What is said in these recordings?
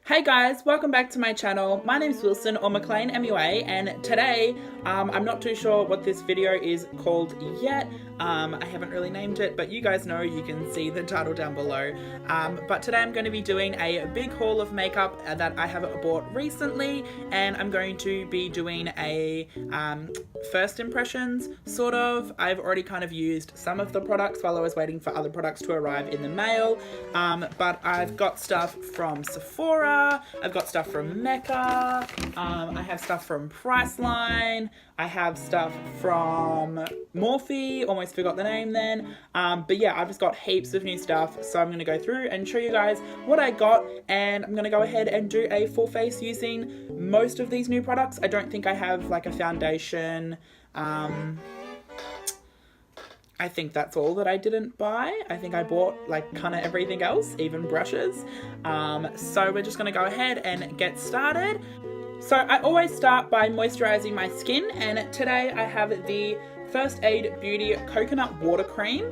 Hey guys, welcome back to my channel. My name's Wilson or McLean M.U.A, and today I'm not too sure what this video is called yet. I haven't really named it, but you guys know, you can see the title down below. But today I'm going to be doing a big haul of makeup that I have bought recently, and I'm going to be doing a first impressions, sort of. I've already kind of used some of the products while I was waiting for other products to arrive in the mail, but I've got stuff from Sephora, I've got stuff from M.U.A, I have stuff from Priceline, I have stuff from Morphe, almost forgot the name then, but yeah, I've just got heaps of new stuff, so I'm going to go through and show you guys what I got, and I'm going to go ahead and do a full face using most of these new products. I don't think I have like a foundation. I think that's all that I didn't buy. I think I bought like kind of everything else, even brushes. So we're just gonna go ahead and get started. So I always start by moisturizing my skin, and today I have the First Aid Beauty Coconut Water Cream.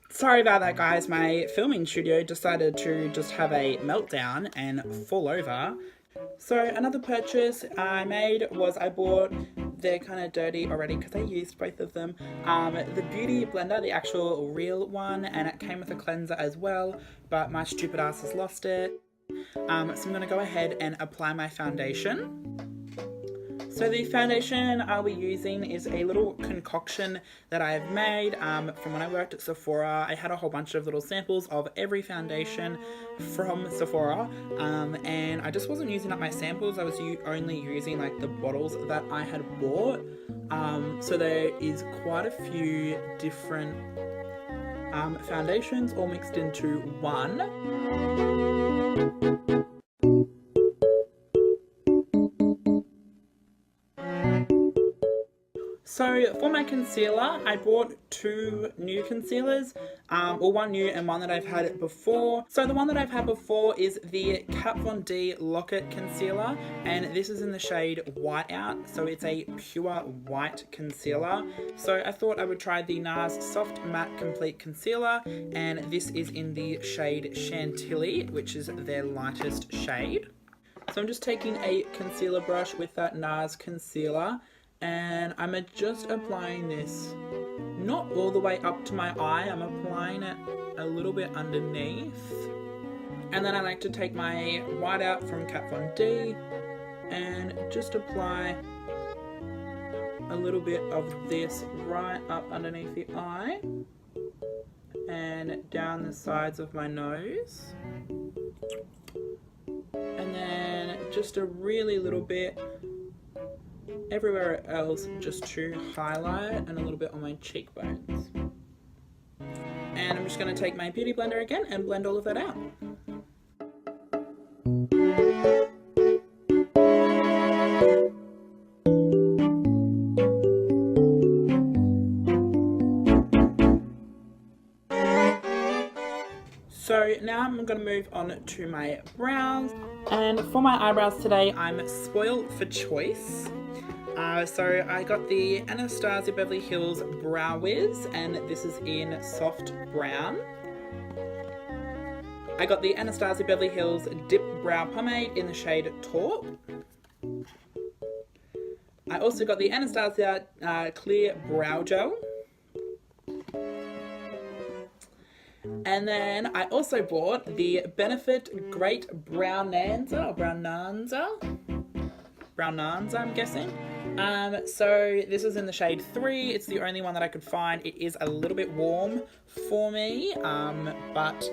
Sorry about that, guys. My filming studio decided to just have a meltdown and fall over. So another purchase I made was I bought, they're kind of dirty already because I used both of them, the Beauty Blender, the actual real one, and it came with a cleanser as well, but my stupid ass has lost it. So I'm going to go ahead and apply my foundation. So the foundation I'll be using is a little concoction that I have made from when I worked at Sephora. I had a whole bunch of little samples of every foundation from Sephora, and I just wasn't using up my samples. I was only using like the bottles that I had bought. So there is quite a few different foundations all mixed into one. So for my concealer, I bought two new concealers, or one new and one that I've had before. So the one that I've had before is the Kat Von D Lock-It Concealer, and this is in the shade White Out, so it's a pure white concealer. So I thought I would try the NARS Soft Matte Complete Concealer, and this is in the shade Chantilly, which is their lightest shade. So I'm just taking a concealer brush with that NARS concealer, and I'm just applying this not all the way up to my eye. I'm applying it a little bit underneath, and then I like to take my White Out from Kat Von D and just apply a little bit of this right up underneath the eye and down the sides of my nose, and then just a really little bit everywhere else just to highlight, and a little bit on my cheekbones. And I'm just going to take my Beauty Blender again and blend all of that out. So now I'm going to move on to my brows, and for my eyebrows today I'm spoiled for choice. So I got the Anastasia Beverly Hills Brow Wiz, and this is in soft brown. I got the Anastasia Beverly Hills Dip Brow Pomade in the shade Taupe. I also got the Anastasia Clear Brow Gel. And then I also bought the Benefit Great Brownanza, or Brownanza, I'm guessing. So this is in the shade 3. It's the only one that I could find. It is a little bit warm for me, but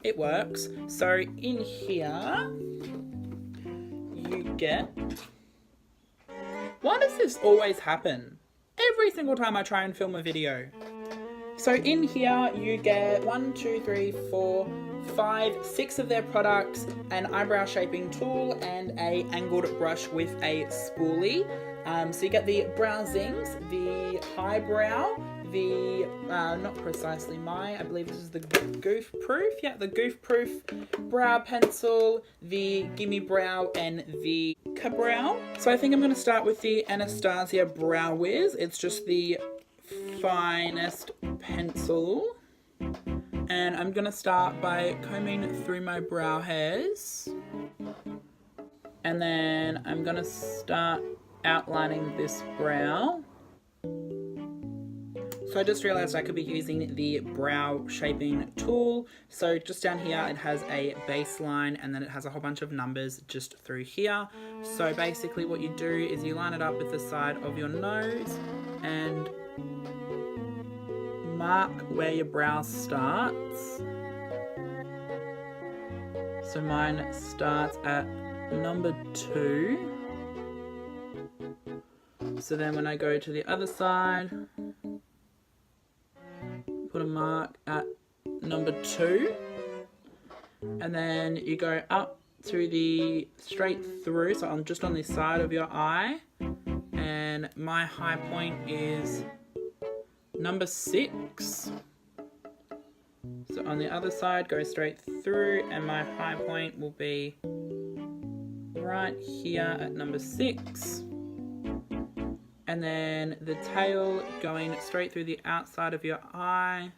it works. So in here, you get... Why does this always happen? Every single time I try and film a video. So in here, you get 1, 2, 3, 4, 5, 6 of their products, an eyebrow shaping tool, and a angled brush with a spoolie. So you get the Brow Zings, the High Brow, the, not precisely my, I believe this is the Goof Proof, yeah, the Goof Proof Brow Pencil, the Gimme Brow, and the Ka-Brow. So I think I'm going to start with the Anastasia Brow Wiz. It's just the finest pencil, and I'm gonna start by combing through my brow hairs, and then I'm gonna start outlining this brow. So I just realized I could be using the brow shaping tool. So just down here it has a baseline, and then it has a whole bunch of numbers just through here. So basically what you do is you line it up with the side of your nose and mark where your brow starts. So mine starts at number 2. So then when I go to the other side, put a mark at number 2, and then you go up to the straight through, so I'm just on this side of your eye, and my high point is number 6. So on the other side, go straight through, and my high point will be right here at number 6. And then the tail going straight through the outside of your eye.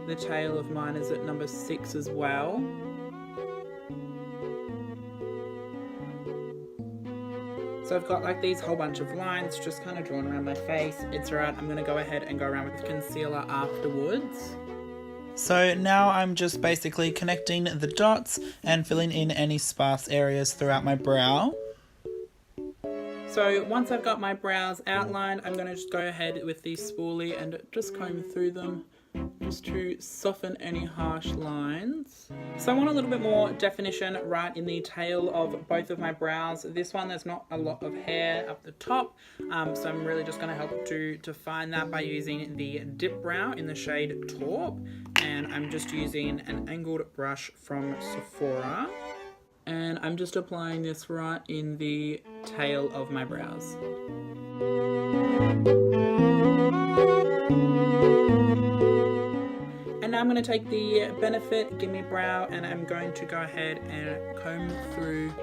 The tail of mine is at number 6 as well. So I've got like these whole bunch of lines just kind of drawn around my face. It's alright, I'm going to go ahead and go around with concealer afterwards. So now I'm just basically connecting the dots and filling in any sparse areas throughout my brow. So once I've got my brows outlined, I'm going to just go ahead with the spoolie and just comb through them just to soften any harsh lines. So I want a little bit more definition right in the tail of both of my brows. This one, there's not a lot of hair up the top, so I'm really just going to help to define that by using the Dip Brow in the shade Taupe, and I'm just using an angled brush from Sephora. And I'm just applying this right in the tail of my brows. And now I'm going to take the Benefit Gimme Brow and I'm going to go ahead and comb through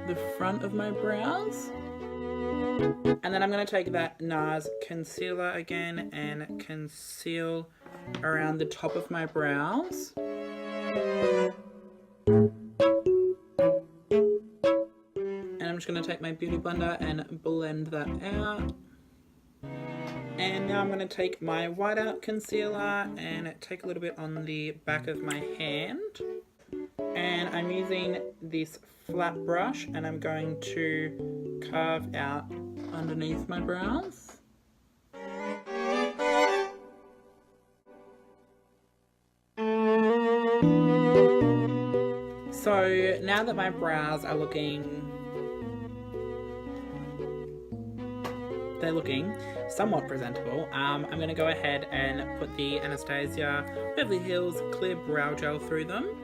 the front of my brows. And then I'm going to take that NARS concealer again and conceal around the top of my brows. I'm just going to take my beauty blender and blend that out. And now I'm going to take my whiteout concealer and take a little bit on the back of my hand. And I'm using this flat brush and I'm going to carve out underneath my brows. So now that my brows are looking somewhat presentable, I'm going to go ahead and put the Anastasia Beverly Hills Clear Brow Gel through them.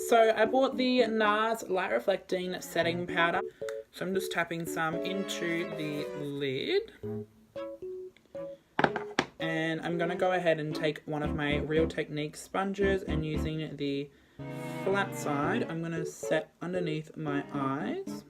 So I bought the NARS Light Reflecting Setting Powder. So I'm just tapping some into the lid. And I'm going to go ahead and take one of my Real Technique sponges and using the flat side, I'm going to set underneath my eyes.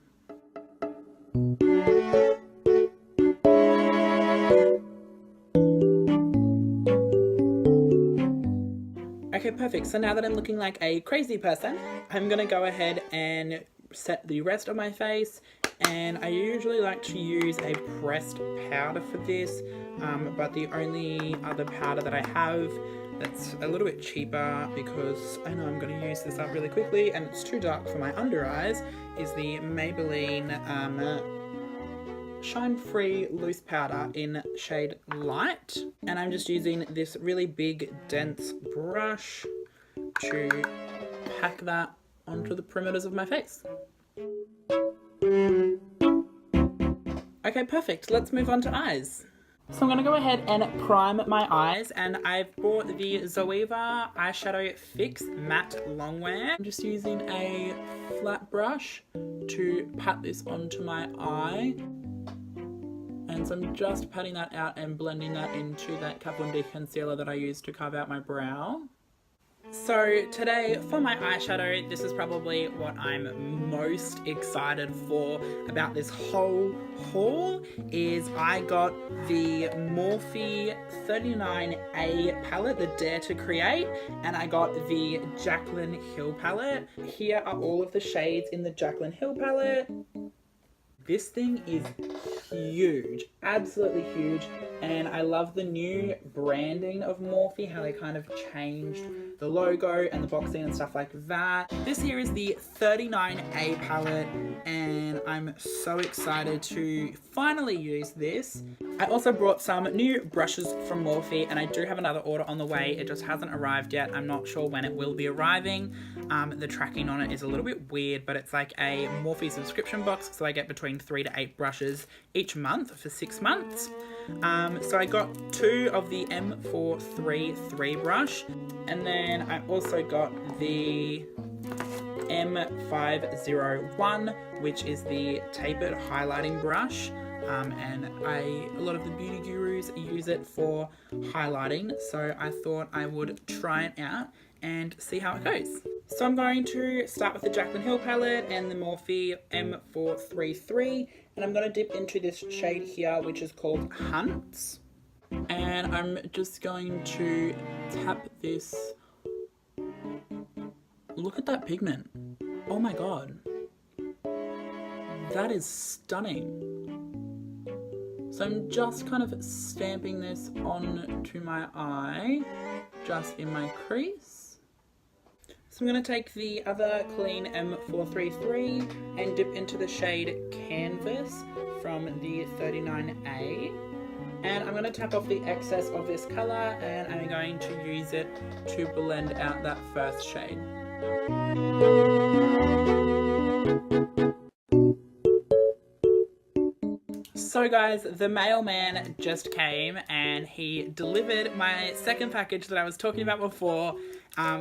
Okay, perfect. So now that I'm looking like a crazy person, I'm gonna go ahead and set the rest of my face, and I usually like to use a pressed powder for this, but the only other powder that I have that's a little bit cheaper, because I know I'm going to use this up really quickly and it's too dark for my under eyes, is the Maybelline Shine Free Loose Powder in shade Light. And I'm just using this really big dense brush to pack that onto the perimeters of my face. Okay, perfect. Let's move on to eyes. So I'm going to go ahead and prime my eyes, and I've bought the Zoeva Eyeshadow Fix Matte Longwear. I'm just using a flat brush to pat this onto my eye. And so I'm just patting that out and blending that into that Kat Von D concealer that I used to carve out my brow. So today for my eyeshadow, this is probably what I'm most excited for about this whole haul, is I got the Morphe 39A palette, the Dare to Create, and I got the Jaclyn Hill palette. Here are all of the shades in the Jaclyn Hill palette. This thing is huge, absolutely huge, and I love the new branding of Morphe, how they kind of changed the logo and the boxing and stuff like that. This here is the 39A palette, and I'm so excited to finally use this. I also brought some new brushes from Morphe, and I do have another order on the way. It just hasn't arrived yet. I'm not sure when it will be arriving. The tracking on it is a little bit weird, but it's like a Morphe subscription box, so I get between 3 to 8 brushes each month for 6 months. So I got 2 of the M433 brush, and then I also got the M501, which is the tapered highlighting brush. And a lot of the beauty gurus use it for highlighting, so I thought I would try it out and see how it goes. So I'm going to start with the Jaclyn Hill palette and the Morphe M433, and I'm going to dip into this shade here, which is called Hunts, and I'm just going to tap this. Look at that pigment. Oh my god, that is stunning. So I'm just kind of stamping this onto my eye, just in my crease. So I'm going to take the other clean M433 and dip into the shade Canvas from the 39A. And I'm going to tap off the excess of this colour, and I'm going to use it to blend out that first shade. So guys, the mailman just came and he delivered my second package that I was talking about before.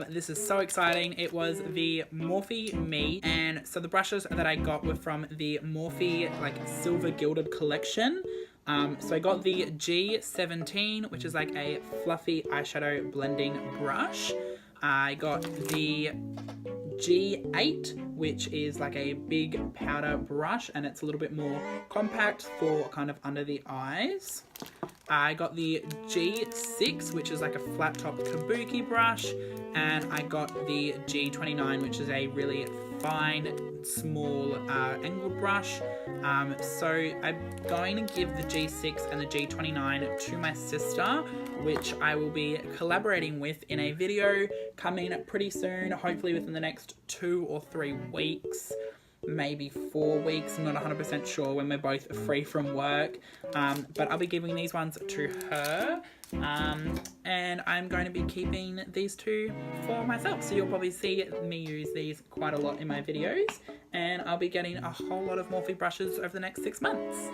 This is so exciting. It was the Morphe Me, and so the brushes that I got were from the Morphe like silver gilded collection. So I got the G17, which is like a fluffy eyeshadow blending brush. I got the G8, which is like a big powder brush, and it's a little bit more compact for kind of under the eyes. I got the G6, which is like a flat top kabuki brush, and I got the G29, which is a really fine, small angled brush. So I'm going to give the G6 and the G29 to my sister, which I will be collaborating with in a video coming pretty soon, hopefully within the next 2 or 3 weeks, maybe 4 weeks. I'm not 100% sure when we're both free from work, but I'll be giving these ones to her, and I'm going to be keeping these 2 for myself, so you'll probably see me use these quite a lot in my videos, and I'll be getting a whole lot of Morphe brushes over the next 6 months.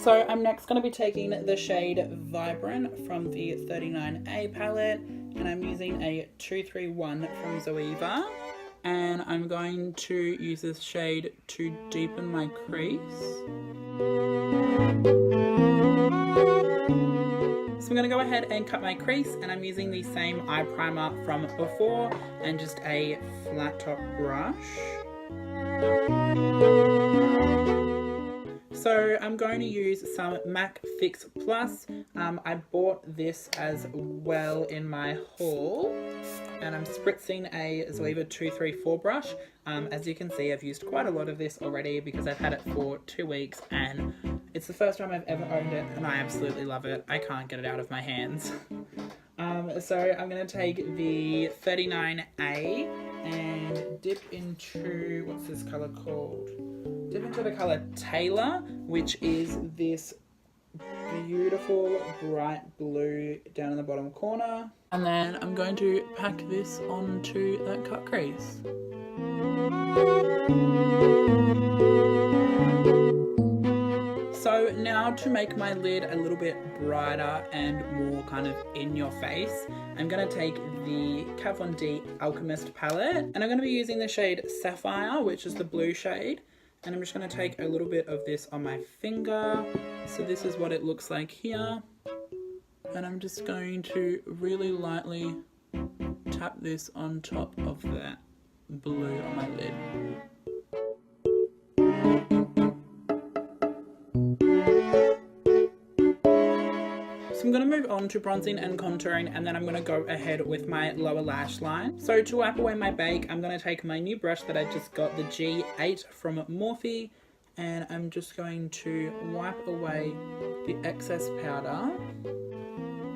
So I'm next going to be taking the shade Vibrant from the 39A palette, and I'm using a 231 from Zoeva, and I'm going to use this shade to deepen my crease. So I'm going to go ahead and cut my crease, and I'm using the same eye primer from before and just a flat top brush. So I'm going to use some MAC Fix Plus. I bought this as well in my haul, and I'm spritzing a Zoeva 234 brush. As you can see, I've used quite a lot of this already because I've had it for 2 weeks, and it's the first time I've ever owned it, and I absolutely love it. I can't get it out of my hands. So I'm going to take the 39A and dip into, what's this colour called? Dip into the colour Taylor, which is this beautiful bright blue down in the bottom corner. And then I'm going to pack this onto that cut crease. So now to make my lid a little bit brighter and more kind of in your face, I'm going to take the Kat Von D Alchemist palette, and I'm going to be using the shade Sapphire, which is the blue shade, and I'm just going to take a little bit of this on my finger. So this is what it looks like here, and I'm just going to really lightly tap this on top of that blue on my lid. So I'm going to move on to bronzing and contouring, and then I'm going to go ahead with my lower lash line. So to wipe away my bake, I'm going to take my new brush that I just got, the G8 from M.U.A, and I'm just going to wipe away the excess powder.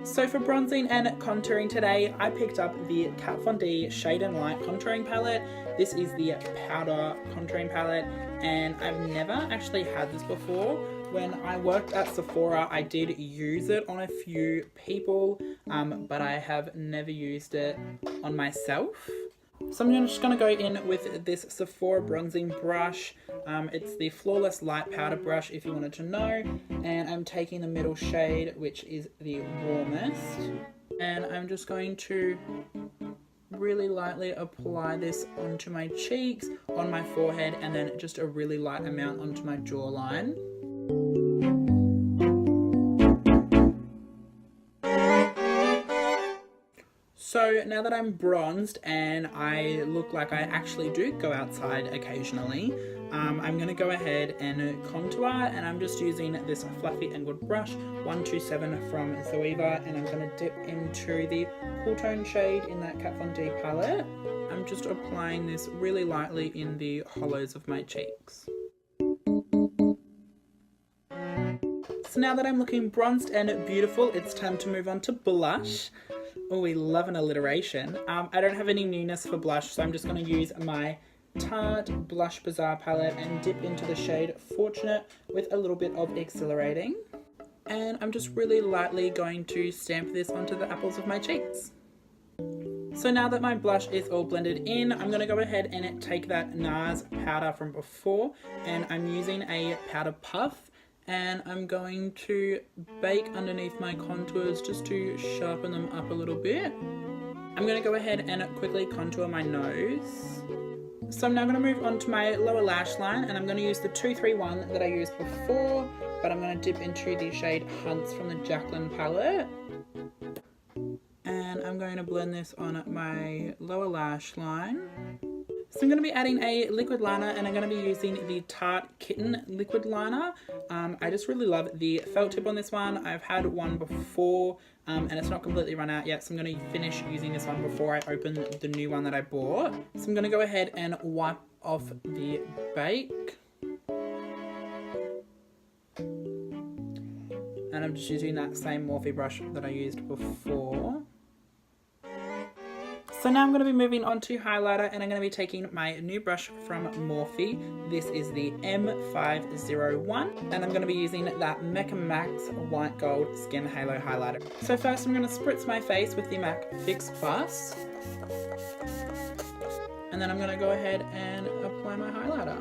So for bronzing and contouring today, I picked up the Kat Von D Shade and Light contouring palette. This is the powder contouring palette, and I've never actually had this before. When I worked at Sephora, I did use it on a few people, but I have never used it on myself. So I'm just going to go in with this Sephora bronzing brush. It's the Flawless Light Powder brush, if you wanted to know. And I'm taking the middle shade, which is the warmest. And I'm just going to really lightly apply this onto my cheeks, on my forehead, and then just a really light amount onto my jawline. So now that I'm bronzed and I look like I actually do go outside occasionally, I'm going to go ahead and contour, and I'm just using this fluffy angled brush 127 from Zoeva, and I'm going to dip into the cool tone shade in that Kat Von D palette. I'm just applying this really lightly in the hollows of my cheeks. So now that I'm looking bronzed and beautiful, it's time to move on to blush. Oh, we love an alliteration. I don't have any newness for blush, so I'm just going to use my Tarte Blush Bazaar palette and dip into the shade Fortunate with a little bit of Exhilarating. And I'm just really lightly going to stamp this onto the apples of my cheeks. So now that my blush is all blended in, I'm going to go ahead and take that NARS powder from before, and I'm using a powder puff. And I'm going to bake underneath my contours just to sharpen them up a little bit. I'm going to go ahead and quickly contour my nose. So I'm now going to move on to my lower lash line, and I'm going to use the 231 that I used before, but I'm going to dip into the shade Hunts from the Jaclyn palette. And I'm going to blend this on my lower lash line. So I'm going to be adding a liquid liner, and I'm going to be using the Tarte Kitten liquid liner. I just really love the felt tip on this one. I've had one before and it's not completely run out yet, so I'm going to finish using this one before I open the new one that I bought. So I'm going to go ahead and wipe off the bake. And I'm just using that same Morphe brush that I used before. So now I'm going to be moving on to highlighter, and I'm going to be taking my new brush from Morphe. This is the M501, and I'm going to be using that Mecca Max White Gold Skin Halo Highlighter. So first I'm going to spritz my face with the MAC Fix Plus, and then I'm going to go ahead and apply my highlighter.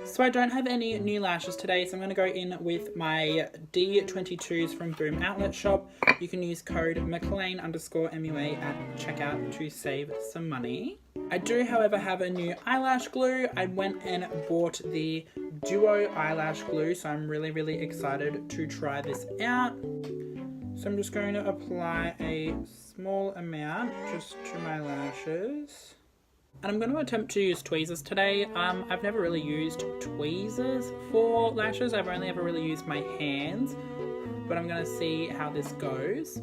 So I don't have any new lashes today, so I'm going to go in with my D22s from Boom Outlet Shop. You can use code McLean_MUA at checkout to save some money. I do, however, have a new eyelash glue. I went and bought the Duo eyelash glue, so I'm really excited to try this out. So I'm just going to apply a small amount just to my lashes. And I'm going to attempt to use tweezers today. I've never really used tweezers for lashes. I've only ever really used my hands, but I'm going to see how this goes.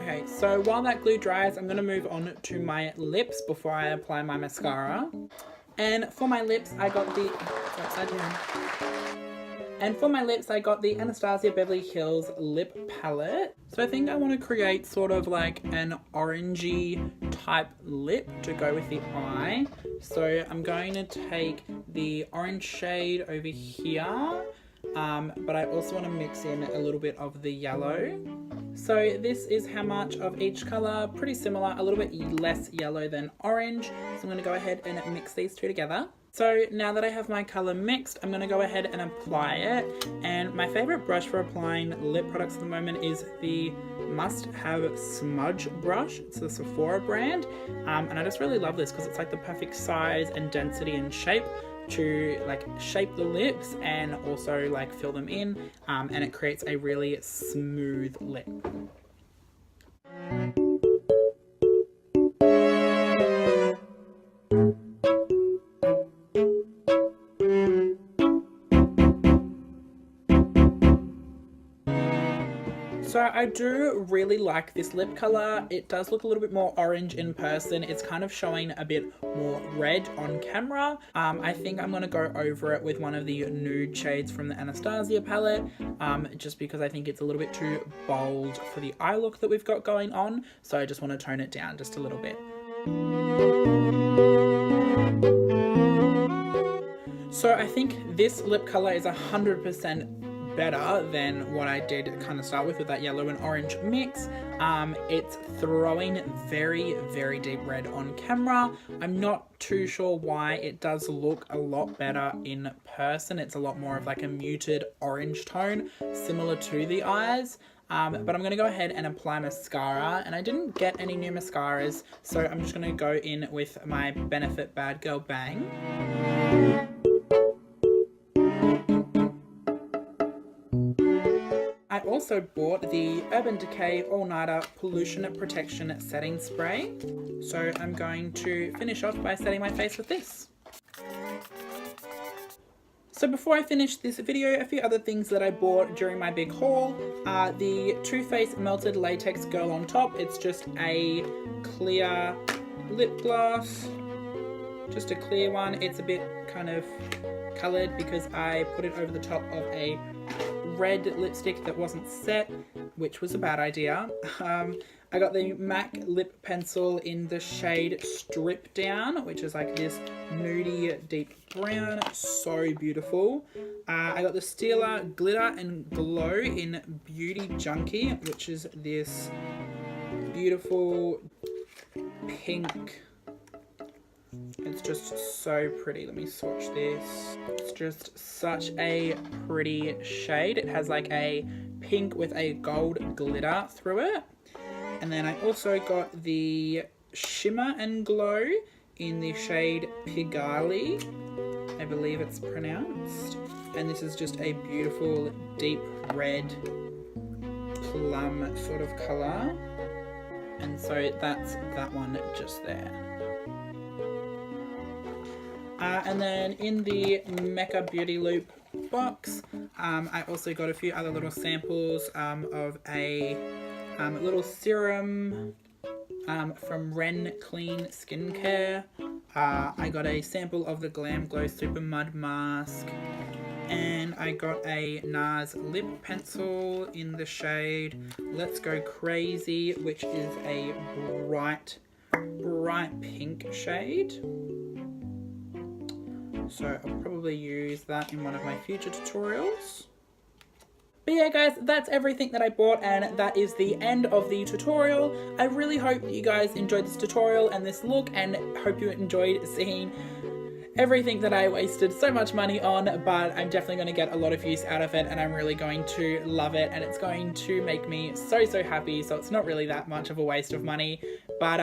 Okay, so while that glue dries, I'm going to move on to my lips before I apply my mascara. And for my lips, I got the... upside down. And for my lips, I got the Anastasia Beverly Hills Lip Palette. So I think I want to create sort of like an orangey type lip to go with the eye. So I'm going to take the orange shade over here, but I also want to mix in a little bit of the yellow. So this is how much of each color, pretty similar, a little bit less yellow than orange. So I'm going to go ahead and mix these two together. So now that I have my colour mixed, I'm going to go ahead and apply it. And my favourite brush for applying lip products at the moment is the Must Have Smudge brush. It's the Sephora brand. And I just really love this because it's like the perfect size and density and shape to like shape the lips and also like fill them in. And it creates a really smooth lip. So I do really like this lip colour. It does look a little bit more orange in person. It's kind of showing a bit more red on camera. I think I'm going to go over it with one of the nude shades from the Anastasia palette, just because I think it's a little bit too bold for the eye look that we've got going on. So I just want to tone it down just a little bit. So I think this lip colour is 100% better than what I did kind of start with that yellow and orange mix. It's throwing very, very deep red on camera. I'm not too sure why. It does look a lot better in person. It's a lot more of like a muted orange tone, similar to the eyes. But I'm going to go ahead and apply mascara, and I didn't get any new mascaras, so I'm just going to go in with my Benefit Bad Girl Bang. I also bought the Urban Decay All Nighter Pollution Protection Setting Spray. So I'm going to finish off by setting my face with this. So before I finish this video, a few other things that I bought during my big haul are the Too Faced Melted Latex Girl on Top. It's just a clear lip gloss, just a clear one. It's a bit kind of coloured because I put it over the top of a red lipstick that wasn't set, which was a bad idea. I got the MAC lip pencil in the shade Strip Down, which is like this nudie deep brown, so beautiful. I got the Stila Glitter and Glow in Beauty Junkie, which is this beautiful pink. It's just so pretty. Let me swatch this. It's just such a pretty shade. It has like a pink with a gold glitter through it. And then I also got the Shimmer and Glow in the shade Pigalle, I believe it's pronounced. And this is just a beautiful deep red plum sort of colour. And so that's that one just there. And then in the Mecca Beauty Loop box, I also got a few other little samples of a little serum from Ren Clean Skincare. I got a sample of the Glam Glow Super Mud Mask. And I got a NARS lip pencil in the shade Let's Go Crazy, which is a bright pink shade. So I'll probably use that in one of my future tutorials. But yeah guys, that's everything that I bought, and that is the end of the tutorial. I really hope that you guys enjoyed this tutorial and this look, and hope you enjoyed seeing everything that I wasted so much money on, but I'm definitely going to get a lot of use out of it, and I'm really going to love it, and it's going to make me so happy, so it's not really that much of a waste of money. But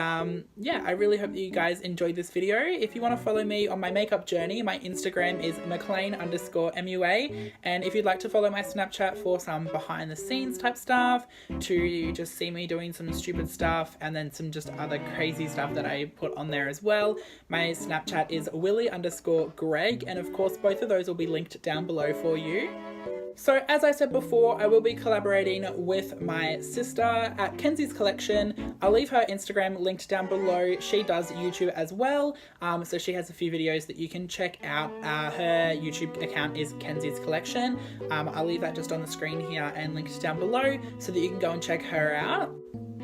yeah, I really hope that you guys enjoyed this video. If you want to follow me on my makeup journey, my Instagram is McLean_MUA, and if you'd like to follow my Snapchat for some behind the scenes type stuff, to just see me doing some stupid stuff and then some just other crazy stuff that I put on there as well, my Snapchat is Willy_Greg, and of course both of those will be linked down below for you. So as I said before, I will be collaborating with my sister at Kenzie's Collection. I'll leave her Instagram linked down below. She does YouTube as well, so she has a few videos that you can check out. Her YouTube account is Kenzie's Collection. I'll leave that just on the screen here and linked down below so that you can go and check her out.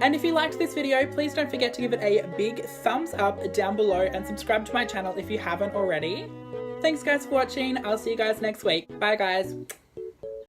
And if you liked this video, please don't forget to give it a big thumbs up down below and subscribe to my channel if you haven't already. Thanks guys for watching. I'll see you guys next week. Bye guys.